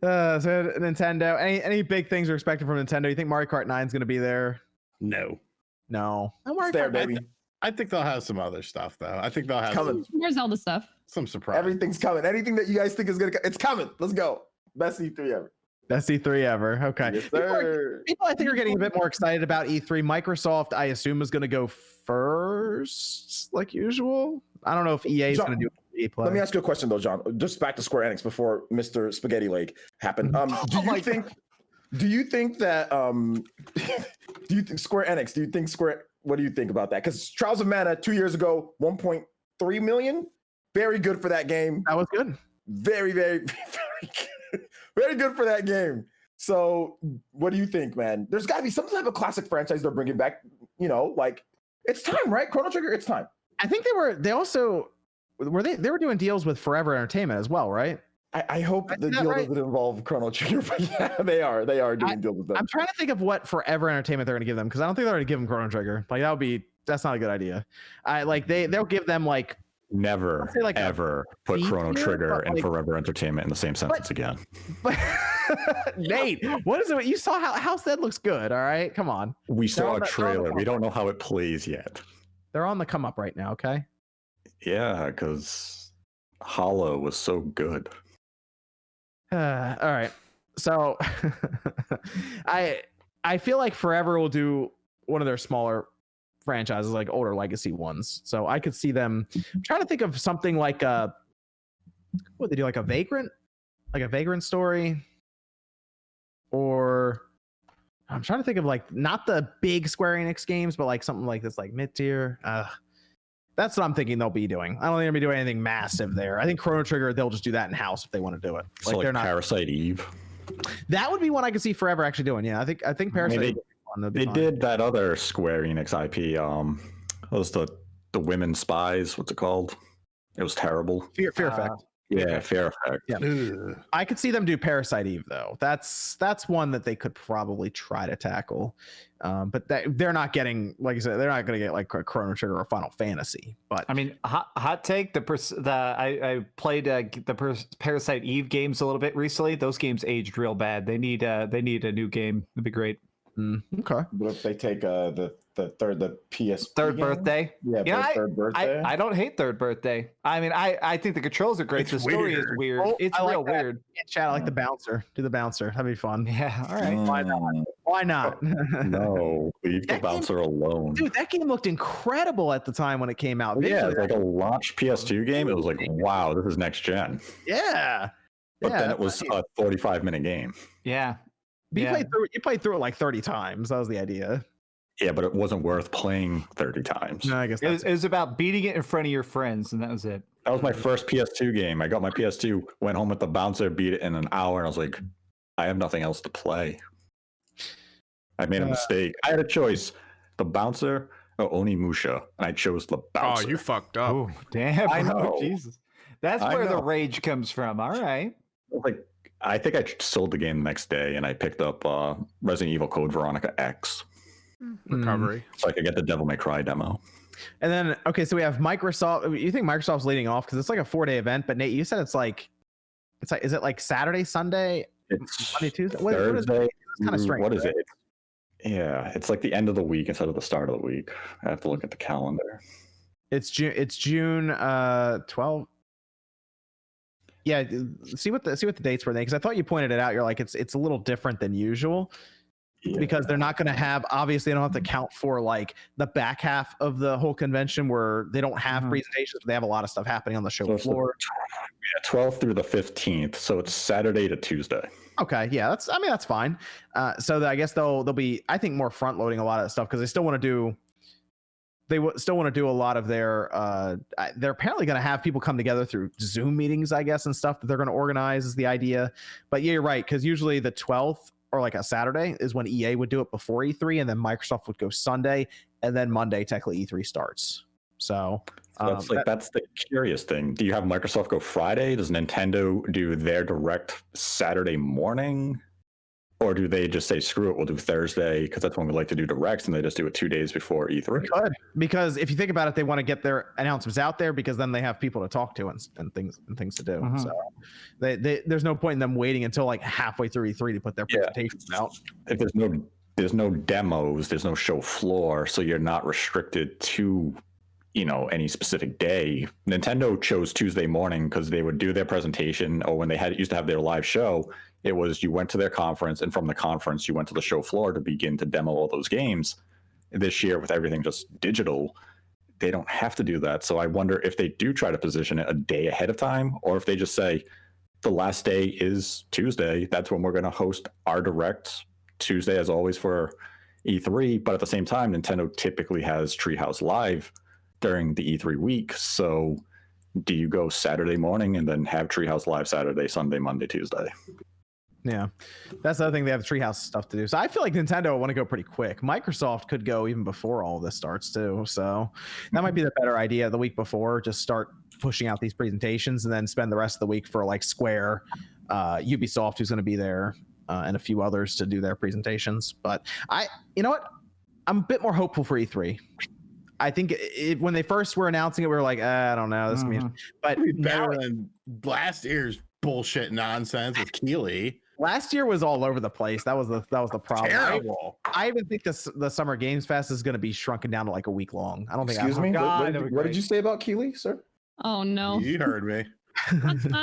So Nintendo. Any big things are expected from Nintendo? You think Mario Kart 9 is going to be there? No. No. It's there, baby. I think they'll have some other stuff though. I think they'll have More Zelda stuff. Some surprise. Everything's coming. Anything that you guys think is gonna come, it's coming. Let's go. Best E3 ever. Best E3 ever. Okay. Yes, sir. People I think are getting a bit more excited about E3. Microsoft, I assume, is going to go first, like usual. I don't know if EA is going to do EA Play. Let me ask you a question though, John. Just back to Square Enix before Mr. Spaghetti Lake happened. Do you think that Square Enix? What do you think about that? Because Trials of Mana 2 years ago, 1.3 million, very good for that game. That was good. Very, very, very good. Very good for that game. So, what do you think, man? There's got to be some type of classic franchise they're bringing back. You know, like it's time, right? Chrono Trigger, it's time. I think they were doing deals with Forever Entertainment as well, right? I hope the deal doesn't involve Chrono Trigger, but yeah, they are doing deals with them. I'm trying to think of what Forever Entertainment they're going to give them because I don't think they're going to give them Chrono Trigger. Like that's not a good idea. They'll give them like never ever put Chrono Trigger and Forever Entertainment in the same sentence again. But Nate, what is it? You saw how House Dead looks good. All right, come on. We saw a trailer. We don't know how it plays yet. They're on the come up right now. Okay. Yeah, because Hollow was so good. All right. So I feel like Forever will do one of their smaller franchises, like older legacy ones. So I could see them. I'm trying to think of something like what they do, like a Vagrant story, or I'm trying to think of like not the big Square Enix games, but like something like this, like mid tier. That's what I'm thinking they'll be doing. I don't think they're gonna be doing anything massive there. I think Chrono Trigger, they'll just do that in house if they want to do it. Like they're not Parasite Eve. That would be one I could see Forever actually doing. Yeah, I think Parasite. They did that other Square Enix IP. What was the Women Spies? What's it called? It was terrible. Fear Effect. Yeah, Fear Effect. Yeah. I could see them do Parasite Eve though. That's one that they could probably try to tackle. But they're not getting, like you said, they're not going to get like a Chrono Trigger or Final Fantasy. But I mean, hot take. I played the Parasite Eve games a little bit recently. Those games aged real bad. They need a new game. It'd be great. Okay. But if they take the PS third birthday, third birthday. I don't hate third birthday. I mean, I think the controls are great. It's the story is weird. It's real weird. In chat, I like the bouncer. Do the bouncer. That'd be fun. Yeah. All right. Why not? No, leave the bouncer alone. Dude, that game looked incredible at the time when it came out. Yeah, it's like a launch PS2 game. It was like, wow, this is next gen. Yeah. But then it was a 45-minute game. Yeah. You played through it like 30 times. That was the idea. Yeah, but it wasn't worth playing 30 times. No, I guess it was about beating it in front of your friends, and that was it. That was my first PS2 game. I got my PS2, went home with the bouncer, beat it in an hour, and I was like, I have nothing else to play. I made a mistake. I had a choice: the bouncer or Onimusha, and I chose the bouncer. Oh, you fucked up. Oh, damn! I know. Jesus, that's where the rage comes from. All right. Like, I think I sold the game the next day, and I picked up Resident Evil Code Veronica X. Recovery. So I could get the Devil May Cry demo. And then, okay, so we have Microsoft. You think Microsoft's leading off because it's like a 4-day event, but Nate, you said it's like, is it like Saturday, Sunday, it's Monday, Tuesday? Thursday. It's kind of strange. What is it? Yeah, it's like the end of the week instead of the start of the week. I have to look at the calendar. It's June 12th. Yeah, see what the dates were there, because I thought you pointed it out. You're like, it's a little different than usual. Yeah. Because they're not going to have, obviously, they don't have to count for like the back half of the whole convention where they don't have presentations, but they have a lot of stuff happening on the show floor. 12th through the 15th, so it's Saturday to Tuesday. Okay, yeah, that's fine. So I guess they'll be, I think, more front loading a lot of that stuff because they still want to do a lot of their. They're apparently going to have people come together through Zoom meetings, I guess, and stuff that they're going to organize is the idea. But yeah, you're right, because usually the 12th. Or like a Saturday is when EA would do it before E3, and then Microsoft would go Sunday, and then Monday technically E3 starts. So that's the curious thing. Do you have Microsoft go Friday? Does Nintendo do their direct Saturday morning? Or do they just say, screw it, we'll do Thursday because that's when we like to do directs, and they just do it 2 days before E3? Good. Because if you think about it, they want to get their announcements out there because then they have people to talk to and things to do. Mhm. So there's no point in them waiting until like halfway through E3 to put their presentations out. If there's no demos, there's no show floor, so you're not restricted to any specific day. Nintendo chose Tuesday morning because they would do their presentation, or when they used to have their live show, it was you went to their conference, and from the conference you went to the show floor to begin to demo all those games. This year, with everything just digital, they don't have to do that. So I wonder if they do try to position it a day ahead of time, or if they just say the last day is Tuesday, that's when we're going to host our direct. Tuesday as always for E3, but at the same time Nintendo typically has Treehouse Live during the E3 week. So do you go Saturday morning and then have Treehouse Live Saturday, Sunday, Monday, Tuesday? Yeah, that's the other thing. They have Treehouse stuff to do. So I feel like Nintendo will want to go pretty quick. Microsoft could go even before all of this starts too. So that might be the better idea. The week before, just start pushing out these presentations and then spend the rest of the week for like Square, Ubisoft, who's going to be there, and a few others to do their presentations. But you know what? I'm a bit more hopeful for E3. I think when they first were announcing it, we were like, I don't know. This but better than last year's bullshit nonsense with Keighley. Last year was all over the place. That was the problem. Terrible. I even think the Summer Games Fest is going to be shrunken down to like a week long. I don't think. Excuse me. What did you say about Keighley, sir? Oh no. You heard me.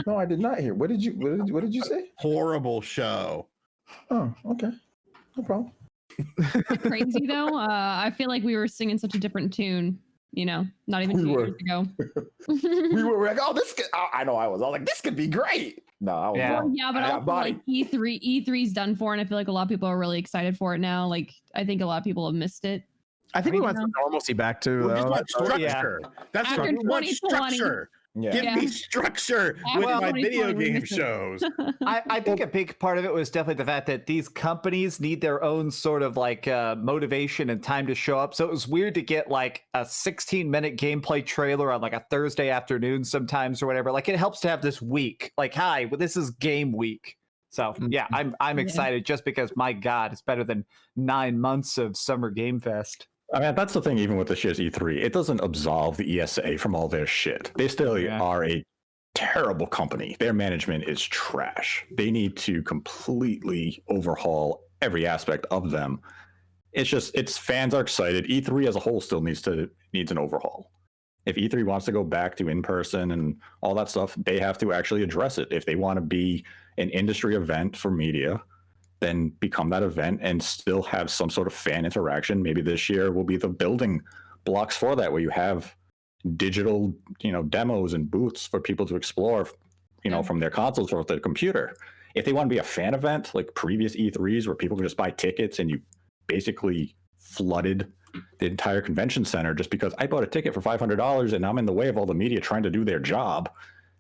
No, I did not hear. What did you say? Horrible show. Oh, okay. No problem. Crazy though. I feel like we were singing such a different tune. Not even 2 years ago. We were like, oh, this could, I know I was like, this could be great. No, I was wrong. Yeah, but also like E3's done for, and I feel like a lot of people are really excited for it now. Like I think a lot of people have missed it. I think we want some normalcy back too. We just want structure. That's what we want. Structure. Yeah. Give me structure with my video game shows. I think a big part of it was definitely the fact that these companies need their own sort of like motivation and time to show up. So it was weird to get like a 16-minute gameplay trailer on like a Thursday afternoon sometimes or whatever. Like it helps to have this week. Like, hi, well, this is game week. So yeah, I'm excited just because my God, it's better than 9 months of Summer Game Fest. I mean, that's the thing, even with this year's E3, it doesn't absolve the ESA from all their shit. They still are a terrible company. Their management is trash. They need to completely overhaul every aspect of them. It's fans are excited. E3 as a whole still needs an overhaul. If E3 wants to go back to in-person and all that stuff, they have to actually address it. If they want to be an industry event for media, then become that event and still have some sort of fan interaction. Maybe this year will be the building blocks for that, where you have digital, demos and booths for people to explore, from their consoles or their computer. If they want to be a fan event like previous E3s where people can just buy tickets and you basically flooded the entire convention center just because I bought a ticket for $500 and I'm in the way of all the media trying to do their job,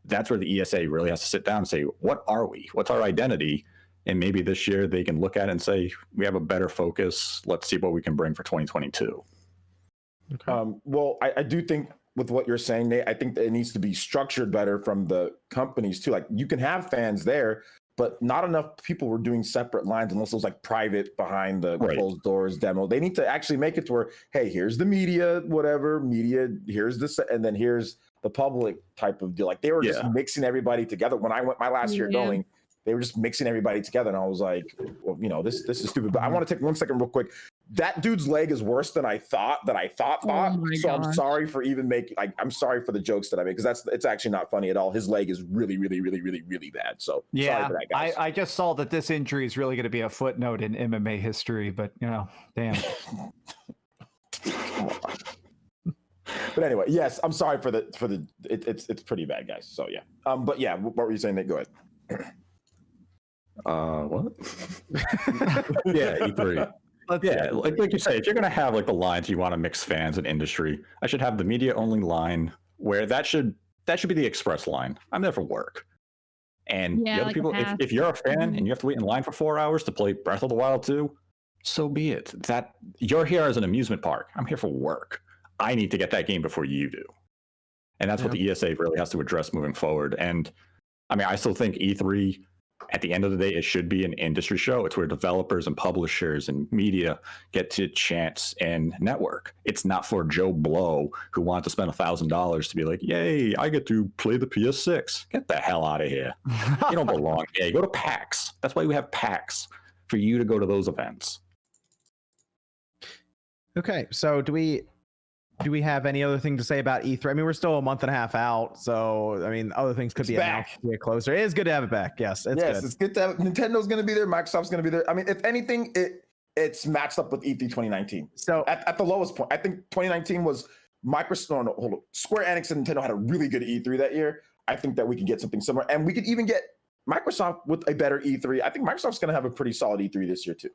that's where the ESA really has to sit down and say, what are we? What's our identity? And maybe this year they can look at it and say, we have a better focus. Let's see what we can bring for 2022. Okay. Well, I do think with what you're saying, Nate, I think that it needs to be structured better from the companies too. Like you can have fans there, but not enough people were doing separate lines unless it was like private behind the closed doors demo. They need to actually make it to where, hey, here's the media, here's this, and then here's the public type of deal. Like they were just mixing everybody together. When I went my last year going, they were just mixing everybody together, and I was like, well, this is stupid. But I want to take 1 second real quick. That dude's leg is worse than I thought. Oh so I'm sorry for even making. I'm sorry for the jokes that I make because it's actually not funny at all. His leg is really, really, really, really, really bad. So sorry for that, guys. I just saw that this injury is really going to be a footnote in MMA history. But damn. But anyway, yes, I'm sorry for the. It's pretty bad, guys. So yeah. But yeah, what were you saying, Nate? Go ahead. What? Yeah, E3. Like you say, if you're going to have like the lines you want to mix fans and industry, I should have the media only line where that should be the express line. I'm there for work. And the other people, if you're a fan and you have to wait in line for 4 hours to play Breath of the Wild 2, so be it. That you're here as an amusement park. I'm here for work. I need to get that game before you do. And that's what the ESA really has to address moving forward. And I mean, I still think E3 At the end of the day, it should be an industry show. It's where developers and publishers and media get to chance and network. It's not for Joe Blow who wants to spend $1,000 to be like, yay, I get to play the PS6. Get the hell out of here. You don't belong here. Go to PAX. That's why we have PAX, for you to go to those events. Okay, so do we have any other thing to say about E3? I mean, we're still a month and a half out, so I mean, other things could It's be back. announced to get closer. It is good to have it back. Yes, it's yes, good. it's good to have Nintendo's going to be there. Microsoft's going to be there. I mean, if anything, it's matched up with E3 2019. So At the lowest point, I think 2019 was Microsoft. No, hold on. Square Enix and Nintendo had a really good E3 that year. I think that we could get something similar, and we could even get Microsoft with a better E3. I think Microsoft's going to have a pretty solid E3 this year too.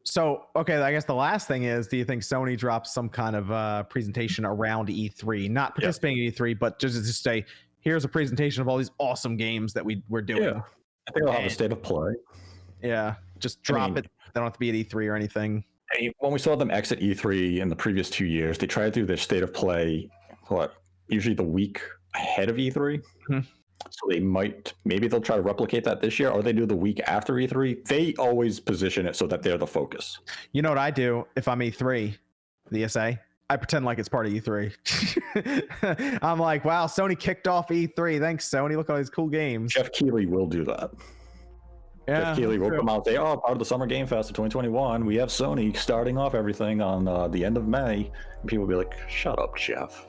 So okay, I guess the last thing is, do you think Sony drops some kind of presentation around E3, not participating in E3, but just to say, here's a presentation of all these awesome games that we're doing? Yeah, I think they'll have a state of play. Yeah, just drop it. They don't have to be at E3 or anything. I mean, when we saw them exit E3 in the previous 2 years, they tried to do their state of play, usually the week ahead of E3. Mm-hmm. So maybe they'll try to replicate that this year, or they do the week after E3. They always position it so that they're the focus. You know what I do if I'm E3, the ESA? I pretend like it's part of E3. I'm like, wow, Sony kicked off E3. Thanks, Sony. Look at all these cool games. Jeff Keighley will do that. Yeah, Jeff Keighley will come out and say, oh, part of the Summer Game Fest of 2021, we have Sony starting off everything on the end of May. And people will be like, shut up, Jeff.